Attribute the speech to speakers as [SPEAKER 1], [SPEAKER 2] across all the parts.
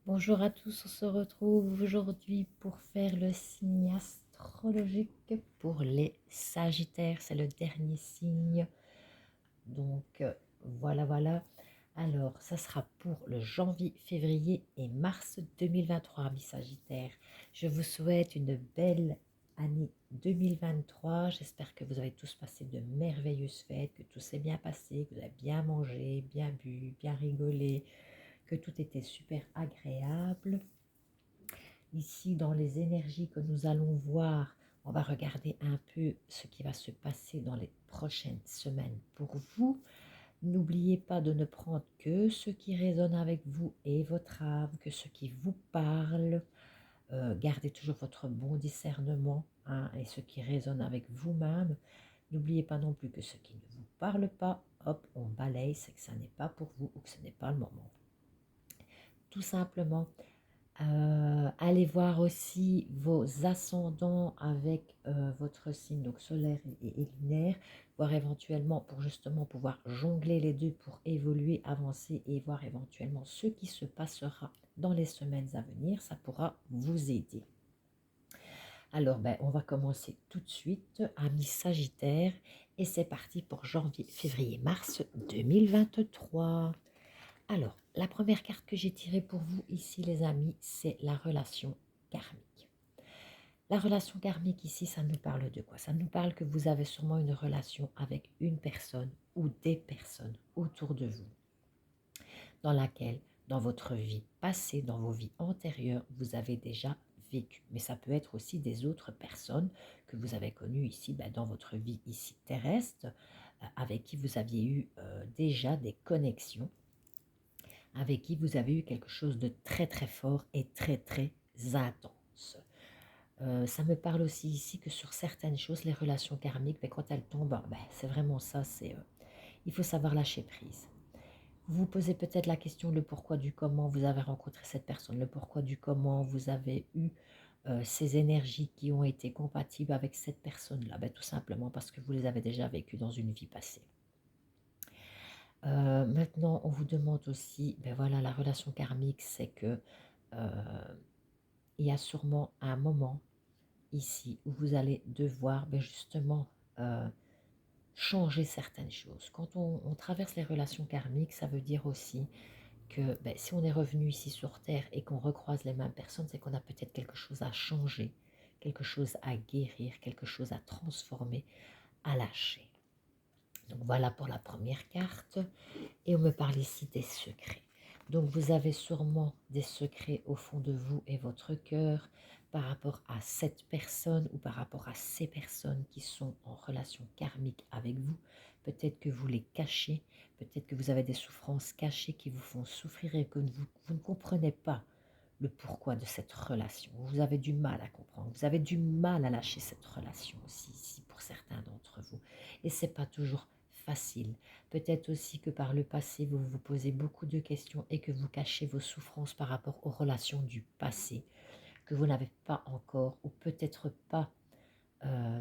[SPEAKER 1] Bonjour à tous, on se retrouve aujourd'hui pour faire le signe astrologique pour les Sagittaires. C'est le dernier signe. Donc voilà. Alors, ça sera pour le janvier, février et mars 2023, mes Sagittaires. Je vous souhaite une belle année 2023. J'espère que vous avez tous passé de merveilleuses fêtes, que tout s'est bien passé, que vous avez bien mangé, bien bu, bien rigolé, que tout était super agréable. Ici, dans les énergies que nous allons voir, on va regarder un peu ce qui va se passer dans les prochaines semaines pour vous. N'oubliez pas de ne prendre que ce qui résonne avec vous et votre âme, que ce qui vous parle. Gardez toujours votre bon discernement, hein, et ce qui résonne avec vous-même. N'oubliez pas non plus que ce qui ne vous parle pas, hop, on balaye, c'est que ça n'est pas pour vous ou que ce n'est pas le moment. Tout simplement, allez voir aussi vos ascendants avec votre signe donc solaire et lunaire, voir éventuellement pour justement pouvoir jongler les deux pour évoluer, avancer et voir éventuellement ce qui se passera dans les semaines à venir. Ça pourra vous aider. Alors, on va commencer tout de suite, amis Sagittaire, et c'est parti pour janvier, février, mars 2023. Alors, la première carte que j'ai tirée pour vous ici, les amis, c'est la relation karmique. La relation karmique ici, ça nous parle de quoi? Ça nous parle que vous avez sûrement une relation avec une personne ou des personnes autour de vous, dans laquelle, dans votre vie passée, dans vos vies antérieures, vous avez déjà vécu. Mais ça peut être aussi des autres personnes que vous avez connues ici, dans votre vie ici terrestre, avec qui vous aviez eu déjà des connexions, avec qui vous avez eu quelque chose de très très fort et très très intense. Ça me parle aussi ici que sur certaines choses, les relations karmiques, quand elles tombent, c'est vraiment ça, il faut savoir lâcher prise. Vous vous posez peut-être la question, le pourquoi du comment vous avez rencontré cette personne, le pourquoi du comment vous avez eu ces énergies qui ont été compatibles avec cette personne-là. Tout simplement parce que vous les avez déjà vécues dans une vie passée. Maintenant, on vous demande aussi, voilà, la relation karmique, c'est que il y a sûrement un moment ici où vous allez devoir justement changer certaines choses. Quand on traverse les relations karmiques, ça veut dire aussi que si on est revenu ici sur Terre et qu'on recroise les mêmes personnes, c'est qu'on a peut-être quelque chose à changer, quelque chose à guérir, quelque chose à transformer, à lâcher. Donc voilà pour la première carte. Et on me parle ici des secrets. Donc vous avez sûrement des secrets au fond de vous et votre cœur par rapport à cette personne ou par rapport à ces personnes qui sont en relation karmique avec vous. Peut-être que vous les cachez, peut-être que vous avez des souffrances cachées qui vous font souffrir et que vous ne comprenez pas le pourquoi de cette relation. Vous avez du mal à comprendre, vous avez du mal à lâcher cette relation aussi ici pour certains d'entre vous. Et c'est pas toujours facile. Peut-être aussi que par le passé, vous vous posez beaucoup de questions et que vous cachez vos souffrances par rapport aux relations du passé, que vous n'avez pas encore ou peut-être pas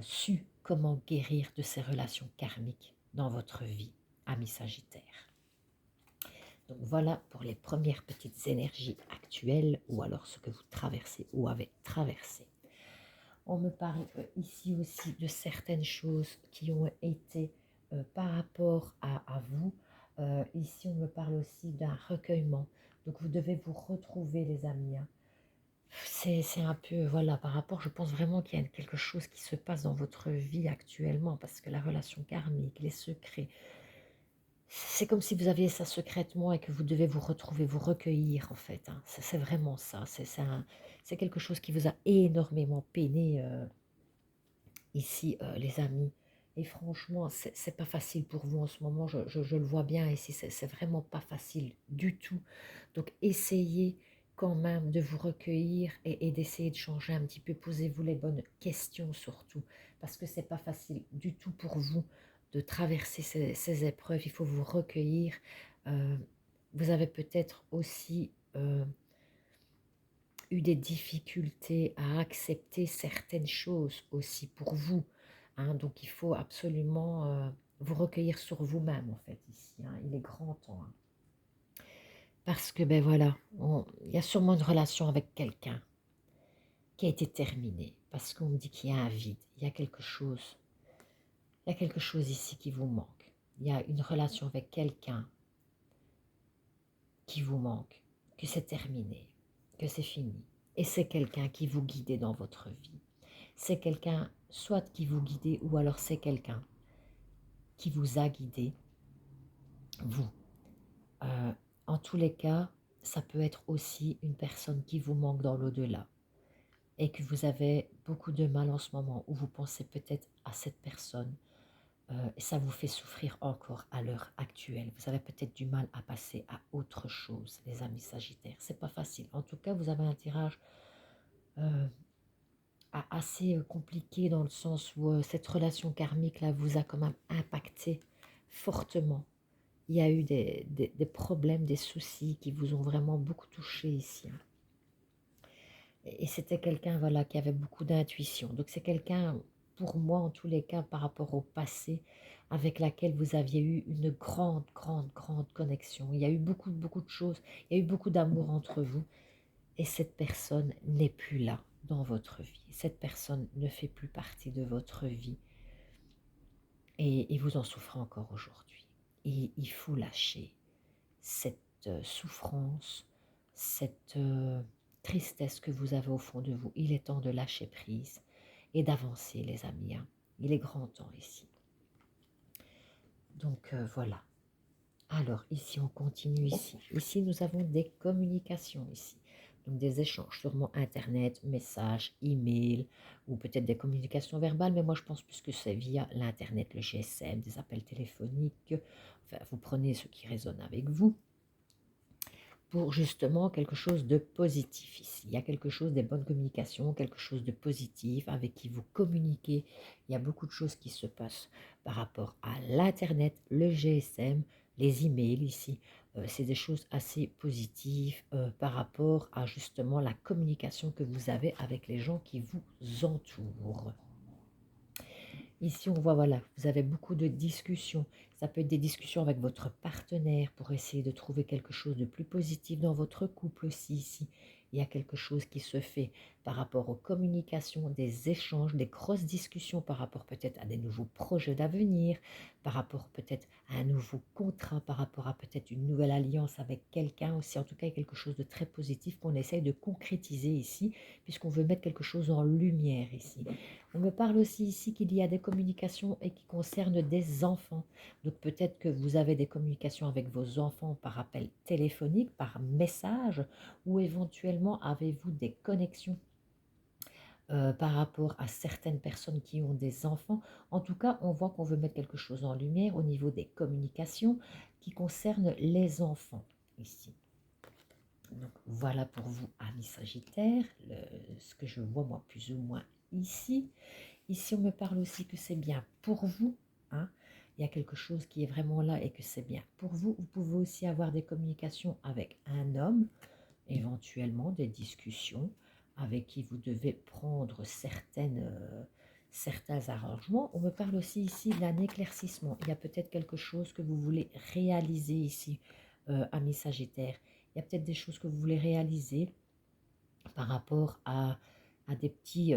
[SPEAKER 1] su comment guérir de ces relations karmiques dans votre vie, ami Sagittaire. Donc voilà pour les premières petites énergies actuelles ou alors ce que vous traversez ou avez traversé. On me parle ici aussi de certaines choses qui ont été par rapport à vous. Ici, on me parle aussi d'un recueillement. Donc, vous devez vous retrouver, les amis, hein. C'est un peu, voilà, par rapport, je pense vraiment qu'il y a quelque chose qui se passe dans votre vie actuellement, parce que la relation karmique, les secrets, c'est comme si vous aviez ça secrètement et que vous devez vous retrouver, vous recueillir, en fait, hein. C'est vraiment ça. C'est quelque chose qui vous a énormément peiné ici, les amis. Et franchement, c'est pas facile pour vous en ce moment, je le vois bien ici, c'est vraiment pas facile du tout. Donc essayez quand même de vous recueillir et d'essayer de changer un petit peu. Posez-vous les bonnes questions surtout, parce que c'est pas facile du tout pour vous de traverser ces épreuves. Il faut vous recueillir. Euh, Vous avez peut-être aussi eu des difficultés à accepter certaines choses aussi pour vous, hein. Donc il faut absolument vous recueillir sur vous-même en fait ici, hein. Il est grand temps, hein. Parce que, ben voilà, il y a sûrement une relation avec quelqu'un qui a été terminée. Parce qu'on me dit qu'il y a un vide, il y a quelque chose ici qui vous manque. Il y a une relation avec quelqu'un qui vous manque, que c'est terminé, que c'est fini. Et c'est quelqu'un qui vous guidait dans votre vie. C'est quelqu'un, soit qui vous guidait, ou alors c'est quelqu'un qui vous a guidé, vous. Euh, en tous les cas, ça peut être aussi une personne qui vous manque dans l'au-delà et que vous avez beaucoup de mal en ce moment, ou vous pensez peut-être à cette personne, et ça vous fait souffrir encore à l'heure actuelle. Vous avez peut-être du mal à passer à autre chose, les amis Sagittaires. C'est pas facile. En tout cas, vous avez un tirage euh, assez compliqué dans le sens où cette relation karmique là vous a quand même impacté fortement. Il y a eu des problèmes, des soucis qui vous ont vraiment beaucoup touché ici, hein. Et c'était quelqu'un, voilà, qui avait beaucoup d'intuition. Donc c'est quelqu'un, pour moi en tous les cas, par rapport au passé, avec laquelle vous aviez eu une grande, grande, grande connexion. Il y a eu beaucoup, beaucoup de choses, il y a eu beaucoup d'amour entre vous. Et cette personne n'est plus là dans votre vie. Cette personne ne fait plus partie de votre vie. Et vous en souffrez encore aujourd'hui. Et il faut lâcher cette souffrance, cette tristesse que vous avez au fond de vous. Il est temps de lâcher prise et d'avancer, les amis, hein. Il est grand temps ici. Donc voilà. Alors ici, on continue ici. Ici, nous avons des communications ici. Donc des échanges, sûrement Internet, messages, email, ou peut-être des communications verbales, mais moi je pense plus que c'est via l'Internet, le GSM, des appels téléphoniques. Enfin, vous prenez ce qui résonne avec vous pour justement quelque chose de positif ici. Il y a quelque chose, des bonnes communications, quelque chose de positif avec qui vous communiquez. Il y a beaucoup de choses qui se passent par rapport à l'Internet, le GSM, les emails ici. C'est des choses assez positives par rapport à justement la communication que vous avez avec les gens qui vous entourent. Ici, on voit, voilà, vous avez beaucoup de discussions. Ça peut être des discussions avec votre partenaire pour essayer de trouver quelque chose de plus positif dans votre couple aussi. Ici, il y a quelque chose qui se fait par rapport aux communications, des échanges, des grosses discussions par rapport peut-être à des nouveaux projets d'avenir, par rapport peut-être à un nouveau contrat, par rapport à peut-être une nouvelle alliance avec quelqu'un aussi. En tout cas, il y a quelque chose de très positif qu'on essaye de concrétiser ici, puisqu'on veut mettre quelque chose en lumière ici. On me parle aussi ici qu'il y a des communications et qui concernent des enfants. Donc peut-être que vous avez des communications avec vos enfants par appel téléphonique, par message, ou éventuellement avez-vous des connexions par rapport à certaines personnes qui ont des enfants. En tout cas, on voit qu'on veut mettre quelque chose en lumière au niveau des communications qui concernent les enfants ici. Donc voilà pour vous, amis Sagittaires, ce que je vois moi plus ou moins ici. Ici, on me parle aussi que c'est bien pour vous, hein. Il y a quelque chose qui est vraiment là et que c'est bien pour vous. Vous pouvez aussi avoir des communications avec un homme, éventuellement des discussions avec qui vous devez prendre certains arrangements. On me parle aussi ici d'un éclaircissement. Il y a peut-être quelque chose que vous voulez réaliser ici, amis Sagittaire. Il y a peut-être des choses que vous voulez réaliser par rapport à des petits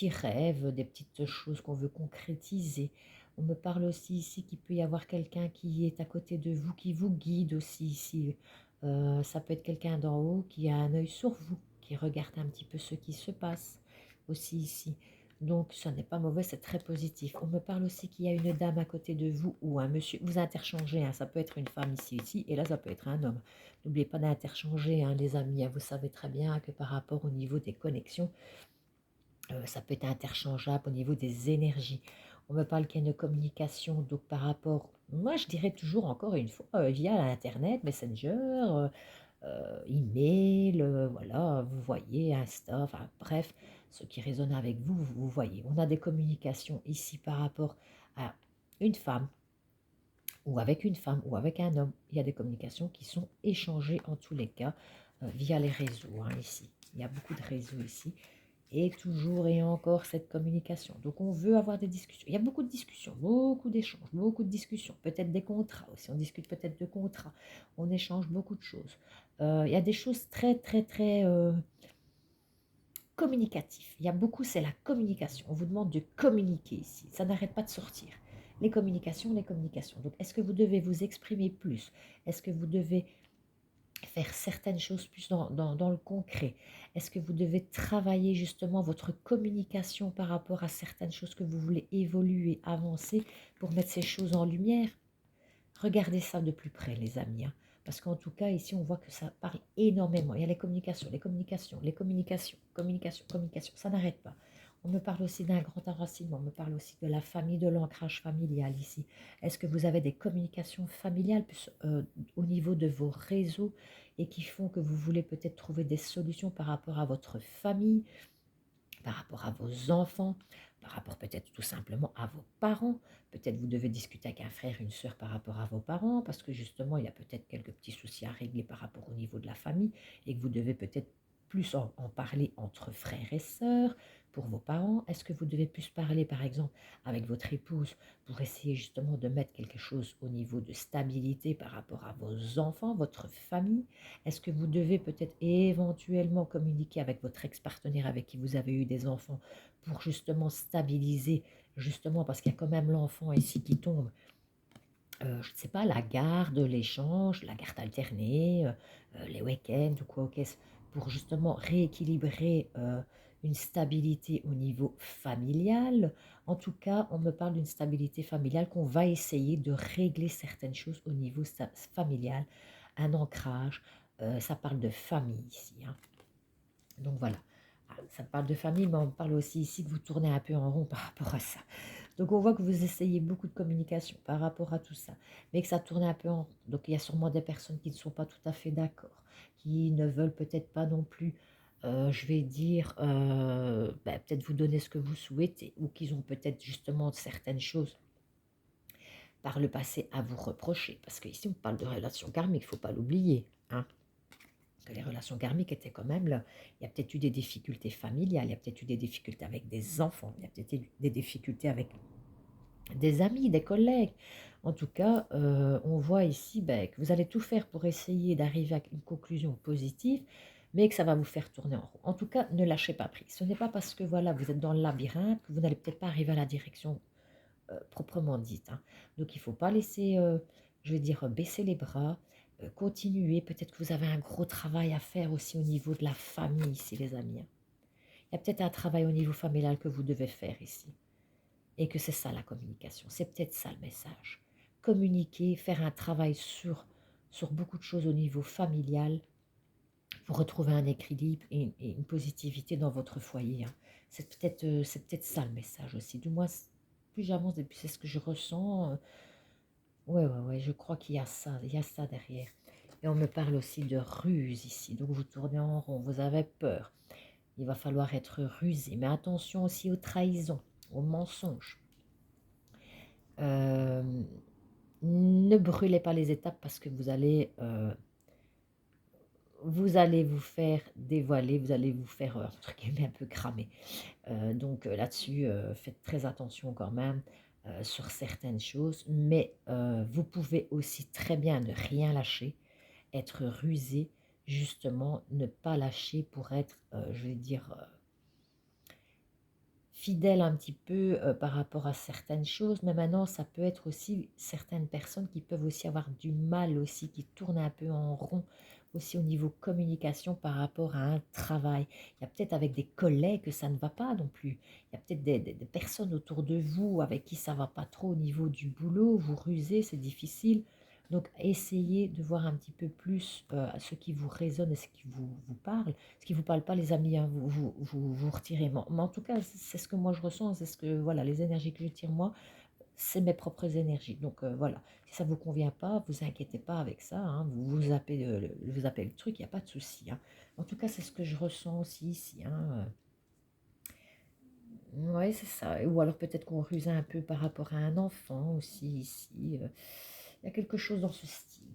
[SPEAKER 1] rêves, des petites choses qu'on veut concrétiser. On me parle aussi ici qu'il peut y avoir quelqu'un qui est à côté de vous, qui vous guide aussi ici. Ça peut être quelqu'un d'en haut qui a un œil sur vous, qui regarde un petit peu ce qui se passe aussi ici. Donc, ce n'est pas mauvais, c'est très positif. On me parle aussi qu'il y a une dame à côté de vous ou un monsieur. Vous interchangez, hein, ça peut être une femme ici, et là, ça peut être un homme. N'oubliez pas d'interchanger, hein, les amis, hein. Vous savez très bien que par rapport au niveau des connexions, ça peut être interchangeable au niveau des énergies. On me parle qu'il y a une communication, donc par rapport, moi je dirais toujours encore une fois, via Internet, Messenger, email, voilà, vous voyez, Insta, enfin bref, ce qui résonne avec vous, vous voyez. On a des communications ici par rapport à une femme, ou avec une femme, ou avec un homme. Il y a des communications qui sont échangées en tous les cas via les réseaux, hein, ici. Il y a beaucoup de réseaux ici. Et toujours et encore cette communication. Donc on veut avoir des discussions. Il y a beaucoup de discussions, beaucoup d'échanges, beaucoup de discussions. Peut-être des contrats aussi. On discute peut-être de contrats. On échange beaucoup de choses. Il y a des choses très, très, très communicatives. Il y a beaucoup, c'est la communication. On vous demande de communiquer ici. Ça n'arrête pas de sortir. Les communications, les communications. Donc est-ce que vous devez vous exprimer plus? Est-ce que vous devez faire certaines choses plus dans le concret? Est-ce que vous devez travailler justement votre communication par rapport à certaines choses que vous voulez évoluer, avancer pour mettre ces choses en lumière? Regardez ça de plus près, les amis, hein, parce qu'en tout cas, ici, on voit que ça parle énormément. Il y a les communications, les communications, les communications, communication, communication, ça n'arrête pas. On me parle aussi d'un grand enracinement, on me parle aussi de la famille, de l'ancrage familial ici. Est-ce que vous avez des communications familiales plus, au niveau de vos réseaux et qui font que vous voulez peut-être trouver des solutions par rapport à votre famille, par rapport à vos enfants, par rapport peut-être tout simplement à vos parents. Peut-être vous devez discuter avec un frère, une sœur par rapport à vos parents, parce que justement, il y a peut-être quelques petits soucis à régler par rapport au niveau de la famille, et que vous devez peut-être plus en parler entre frères et sœurs pour vos parents. Est-ce que vous devez plus parler, par exemple, avec votre épouse pour essayer justement de mettre quelque chose au niveau de stabilité par rapport à vos enfants, votre famille? Est-ce que vous devez peut-être éventuellement communiquer avec votre ex-partenaire avec qui vous avez eu des enfants pour justement stabiliser, justement parce qu'il y a quand même l'enfant ici qui tombe, je ne sais pas, la garde, l'échange, la garde alternée, les week-ends ou quoi, ok, pour justement rééquilibrer une stabilité au niveau familial. En tout cas, on me parle d'une stabilité familiale qu'on va essayer de régler certaines choses au niveau familial, un ancrage. Ça parle de famille ici, hein. Donc voilà. Ah, ça parle de famille, mais on parle aussi ici que vous tournez un peu en rond par rapport à ça. Donc on voit que vous essayez beaucoup de communication par rapport à tout ça, mais que ça tourne un peu en rond. Donc il y a sûrement des personnes qui ne sont pas tout à fait d'accord, qui ne veulent peut-être pas non plus, je vais dire, ben, peut-être vous donner ce que vous souhaitez, ou qu'ils ont peut-être justement certaines choses par le passé à vous reprocher. Parce qu'ici on parle de relations karmiques, il ne faut pas l'oublier, hein, que les relations karmiques étaient quand même là. Il y a peut-être eu des difficultés familiales, il y a peut-être eu des difficultés avec des enfants, il y a peut-être eu des difficultés avec des amis, des collègues. En tout cas, on voit ici ben, que vous allez tout faire pour essayer d'arriver à une conclusion positive, mais que ça va vous faire tourner en rond. En tout cas, ne lâchez pas prise. Ce n'est pas parce que voilà, vous êtes dans le labyrinthe que vous n'allez peut-être pas arriver à la direction proprement dite, hein. Donc il ne faut pas laisser, je vais dire, baisser les bras, continuer. Peut-être que vous avez un gros travail à faire aussi au niveau de la famille ici, les amis, hein. Il y a peut-être un travail au niveau familial que vous devez faire ici. Et que c'est ça la communication, c'est peut-être ça le message. Communiquer, faire un travail sur beaucoup de choses au niveau familial pour retrouver un équilibre et une positivité dans votre foyer, hein. C'est peut-être ça le message aussi. Du moins, plus j'avance et plus c'est ce que je ressens. Ouais, ouais, ouais, je crois qu'il y a ça derrière. Et on me parle aussi de ruse ici. Donc vous tournez en rond, vous avez peur. Il va falloir être rusé. Mais attention aussi aux trahisons, aux mensonges. Euh, Ne brûlez pas les étapes parce que vous allez vous faire dévoiler, vous allez vous faire, entre guillemets, un peu cramer. Donc là-dessus, faites très attention quand même sur certaines choses. Mais vous pouvez aussi très bien ne rien lâcher, être rusé, justement, ne pas lâcher pour être, je vais dire, fidèle un petit peu par rapport à certaines choses, mais maintenant ça peut être aussi certaines personnes qui peuvent aussi avoir du mal aussi, qui tournent un peu en rond aussi au niveau communication par rapport à un travail. Il y a peut-être avec des collègues que ça ne va pas non plus. Il y a peut-être des personnes autour de vous avec qui ça ne va pas trop au niveau du boulot, vous rusez, c'est difficile. Donc essayez de voir un petit peu plus ce qui vous résonne et ce qui vous parle. Ce qui ne vous parle pas, les amis, hein, vous retirez. Mais en tout cas, c'est ce que moi je ressens, c'est ce que, voilà, les énergies que je tire moi, c'est mes propres énergies. Donc voilà, si ça ne vous convient pas, vous inquiétez pas avec ça, hein, vous zappez vous zappez le truc, il n'y a pas de souci, hein. En tout cas, c'est ce que je ressens aussi ici, hein. Ouais, c'est ça. Ou alors peut-être qu'on ruse un peu par rapport à un enfant aussi ici. Il y a quelque chose dans ce style.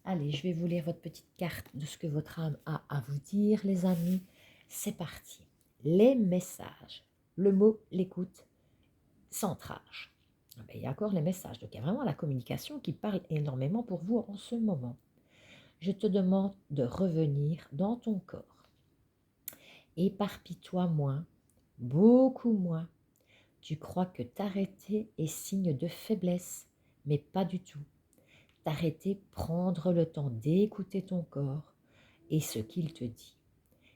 [SPEAKER 1] Allez, je vais vous lire votre petite carte de ce que votre âme a à vous dire, les amis. C'est parti. les messages. Le mot, l'écoute, centrage. Ah ben, il y a encore les messages. Donc, il y a vraiment la communication qui parle énormément pour vous en ce moment. Je te demande de revenir dans ton corps. Éparpille-toi moins, beaucoup moins. Tu crois que t'arrêter est signe de faiblesse, mais pas du tout. T'arrêter, prendre le temps d'écouter ton corps et ce qu'il te dit.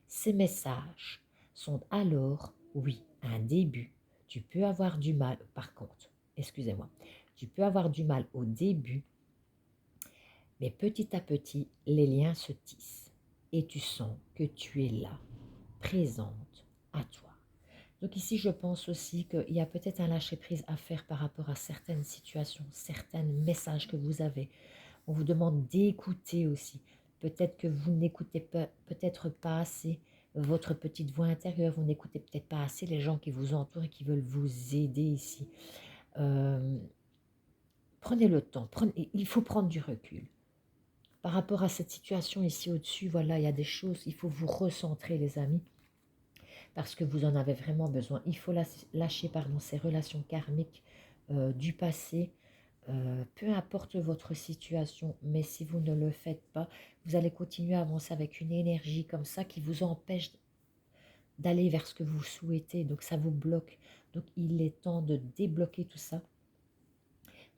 [SPEAKER 1] Ces messages sont alors, oui, un début. Tu peux avoir du mal, par contre, excusez-moi, tu peux avoir du mal au début, mais petit à petit, les liens se tissent et tu sens que tu es là, présente à toi. Donc ici, je pense aussi qu'il y a peut-être un lâcher-prise à faire par rapport à certaines situations, certains messages que vous avez. On vous demande d'écouter aussi. Peut-être que vous n'écoutez peut-être pas assez votre petite voix intérieure, vous n'écoutez peut-être pas assez les gens qui vous entourent et qui veulent vous aider ici. Euh, Prenez le temps, il faut prendre du recul. Par rapport à cette situation ici au-dessus, voilà, il y a des choses, il faut vous recentrer les amis, parce que vous en avez vraiment besoin. Il faut lâcher pardon, ces relations karmiques du passé, peu importe votre situation, mais si vous ne le faites pas, vous allez continuer à avancer avec une énergie comme ça qui vous empêche d'aller vers ce que vous souhaitez. Donc ça vous bloque. Donc il est temps de débloquer tout ça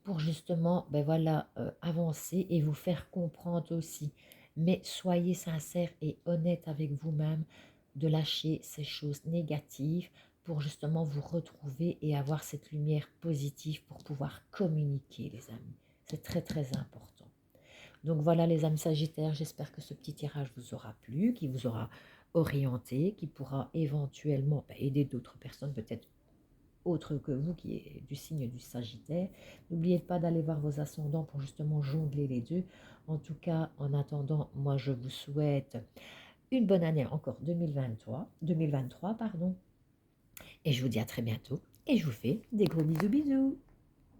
[SPEAKER 1] pour justement ben voilà, avancer et vous faire comprendre aussi. Mais soyez sincère et honnête avec vous-même de lâcher ces choses négatives pour justement vous retrouver et avoir cette lumière positive pour pouvoir communiquer, les amis. C'est très très important. Donc voilà les âmes sagittaires, j'espère que ce petit tirage vous aura plu, qui vous aura orienté, qui pourra éventuellement aider d'autres personnes, peut-être autre que vous qui est du signe du Sagittaire. N'oubliez pas d'aller voir vos ascendants pour justement jongler les deux. En tout cas, en attendant, moi je vous souhaite une bonne année encore 2023 pardon. Et je vous dis à très bientôt et je vous fais des gros bisous bisous.